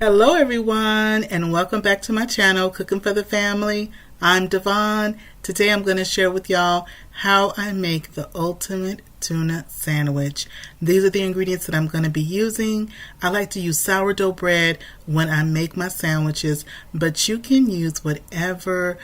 Hello everyone, and welcome back to my channel, Cooking for the Family. I'm Dyvonne. Today I'm going to share with y'all how I make the ultimate tuna sandwich. These are the ingredients that I'm going to be using. I like to use sourdough bread when I make my sandwiches, but you can use whatever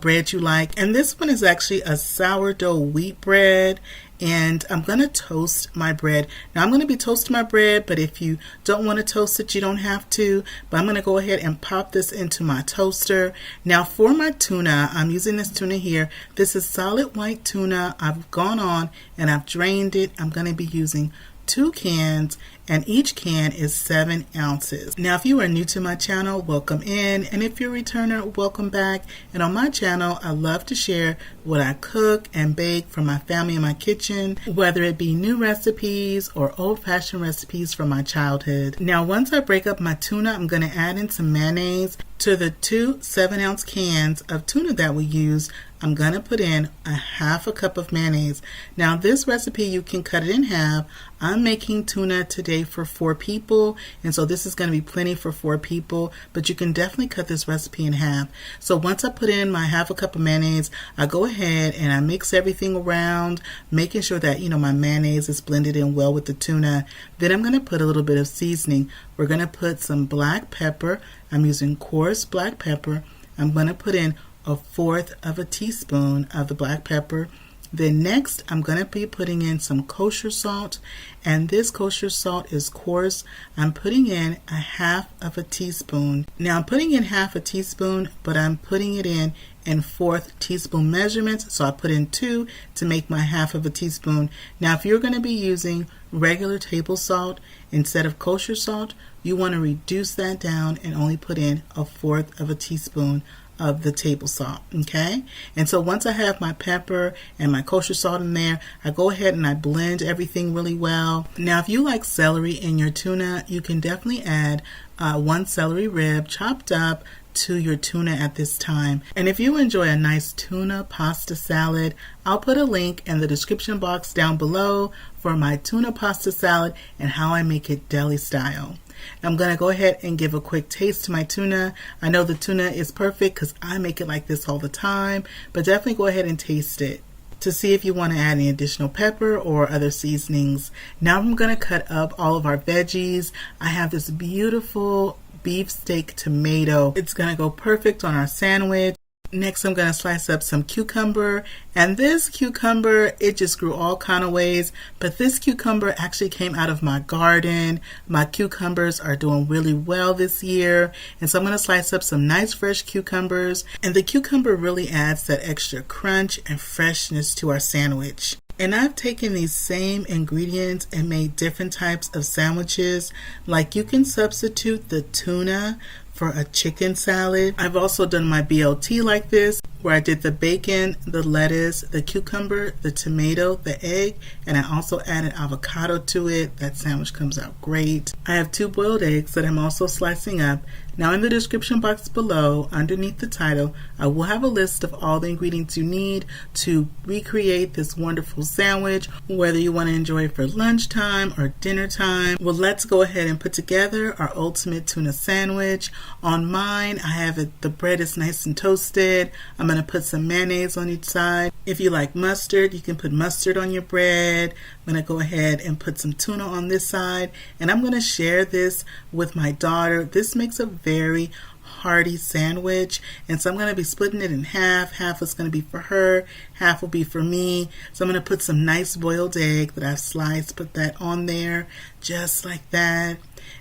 bread you like. And this one is actually a sourdough wheat bread, and I'm going to toast my bread. Now I'm going to be toasting my bread, but if you don't want to toast it, you don't have to. But I'm going to go ahead and pop this into my toaster. Now for my tuna, I'm using this tuna here. This is solid white tuna. I've gone on and I've drained it. I'm going to be using 2 cans, and each can is 7 ounces. Now if you are new to my channel, welcome in, and if you're a returner, welcome back. And on my channel, I love to share what I cook and bake for my family in my kitchen, whether it be new recipes or old-fashioned recipes from my childhood. Now once I break up my tuna, I'm going to add in some mayonnaise. To the 2 7-ounce cans of tuna that we use, I'm going to put in a half a cup of mayonnaise. Now this recipe, you can cut it in half. I'm making tuna today for 4 people, and so this is going to be plenty for 4 people, but you can definitely cut this recipe in half. So once I put in my half a cup of mayonnaise, I go ahead and I mix everything around, making sure that, my mayonnaise is blended in well with the tuna. Then I'm going to put a little bit of seasoning. We're going to put some black pepper. I'm using coarse black pepper. I'm going to put in 1/4 of a teaspoon of the black pepper. Then next, I'm going to be putting in some kosher salt, and this kosher salt is coarse. I'm putting in 1/2 of a teaspoon. Now I'm putting in 1/2 a teaspoon, but I'm putting it in 1/4 teaspoon measurements, so I put in 2 to make my 1/2 of a teaspoon. Now if you're going to be using regular table salt instead of kosher salt, you want to reduce that down and only put in 1/4 of a teaspoon of the table salt. Okay, and so once I have my pepper and my kosher salt in there, I go ahead and I blend everything really well. Now if you like celery in your tuna, you can definitely add 1 celery rib chopped up to your tuna at this time. And if you enjoy a nice tuna pasta salad, I'll put a link in the description box down below for my tuna pasta salad and how I make it deli style. I'm going to go ahead and give a quick taste to my tuna. I know the tuna is perfect because I make it like this all the time, but definitely go ahead and taste it to see if you want to add any additional pepper or other seasonings. Now I'm going to cut up all of our veggies. I have this beautiful beefsteak tomato. It's going to go perfect on our sandwich. Next, I'm going to slice up some cucumber, and this cucumber, it just grew all kind of ways, but this cucumber actually came out of my garden. My cucumbers are doing really well this year, and so I'm going to slice up some nice fresh cucumbers, and the cucumber really adds that extra crunch and freshness to our sandwich. And I've taken these same ingredients and made different types of sandwiches. Like you can substitute the tuna for a chicken salad. I've also done my BLT like this, where I did the bacon, the lettuce, the cucumber, the tomato, the egg, and I also added avocado to it. That sandwich comes out great. I have 2 boiled eggs that I'm also slicing up. Now in the description box below, underneath the title, I will have a list of all the ingredients you need to recreate this wonderful sandwich, whether you want to enjoy it for lunchtime or dinner time. Well, let's go ahead and put together our ultimate tuna sandwich. On mine, I have it, the bread is nice and toasted. I'm going to put some mayonnaise on each side. If you like mustard, you can put mustard on your bread. I'm going to go ahead and put some tuna on this side, and I'm going to share this with my daughter. This makes a very hearty sandwich, and so I'm going to be splitting it in half. Half is going to be for her, half will be for me. So I'm going to put some nice boiled egg that I've sliced, put that on there just like that.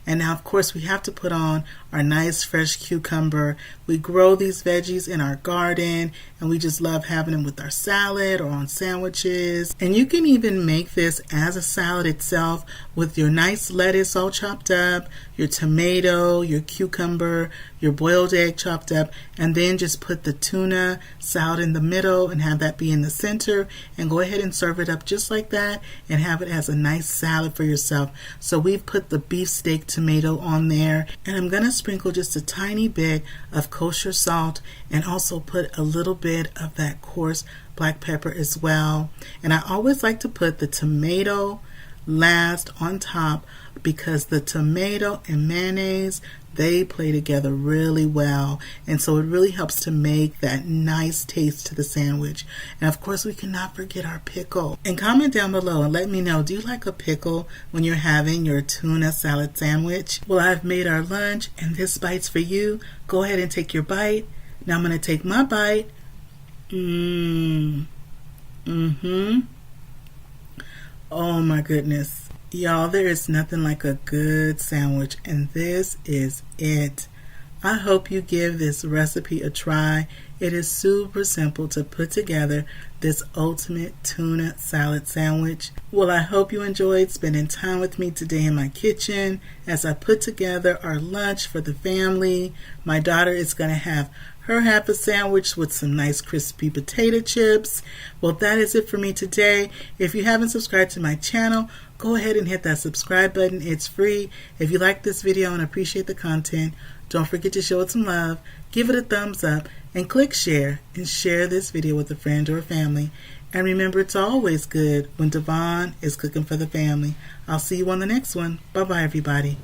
And now of course we have to put on our nice fresh cucumber. We grow these veggies in our garden, and we just love having them with our salad or on sandwiches. And you can even make this as a salad itself with your nice lettuce all chopped up, your tomato, your cucumber, your boiled egg chopped up, and then just put the tuna salad in the middle and have that be in the center, and go ahead and serve it up just like that and have it as a nice salad for yourself. So we've put the beefsteak tomato on there, and I'm going to sprinkle just a tiny bit of kosher salt and also put a little bit of that coarse black pepper as well. And I always like to put the tomato last on top because the tomato and mayonnaise, they play together really well, and so it really helps to make that nice taste to the sandwich. And of course, we cannot forget our pickle. And comment down below and let me know, do you like a pickle when you're having your tuna salad sandwich? Well, I've made our lunch, and this bite's for you. Go ahead and take your bite. Now I'm going to take my bite. Oh my goodness. Y'all, there is nothing like a good sandwich, and this is it. I hope you give this recipe a try. It is super simple to put together this ultimate tuna salad sandwich. Well, I hope you enjoyed spending time with me today in my kitchen as I put together our lunch for the family. My daughter is going to have her half a sandwich with some nice crispy potato chips. Well, that is it for me today. If you haven't subscribed to my channel, go ahead and hit that subscribe button. It's free. If you like this video and appreciate the content, don't forget to show it some love, give it a thumbs up, and click share, and share this video with a friend or a family. And remember, it's always good when Dyvonne is cooking for the family. I'll see you on the next one. Bye-bye, everybody.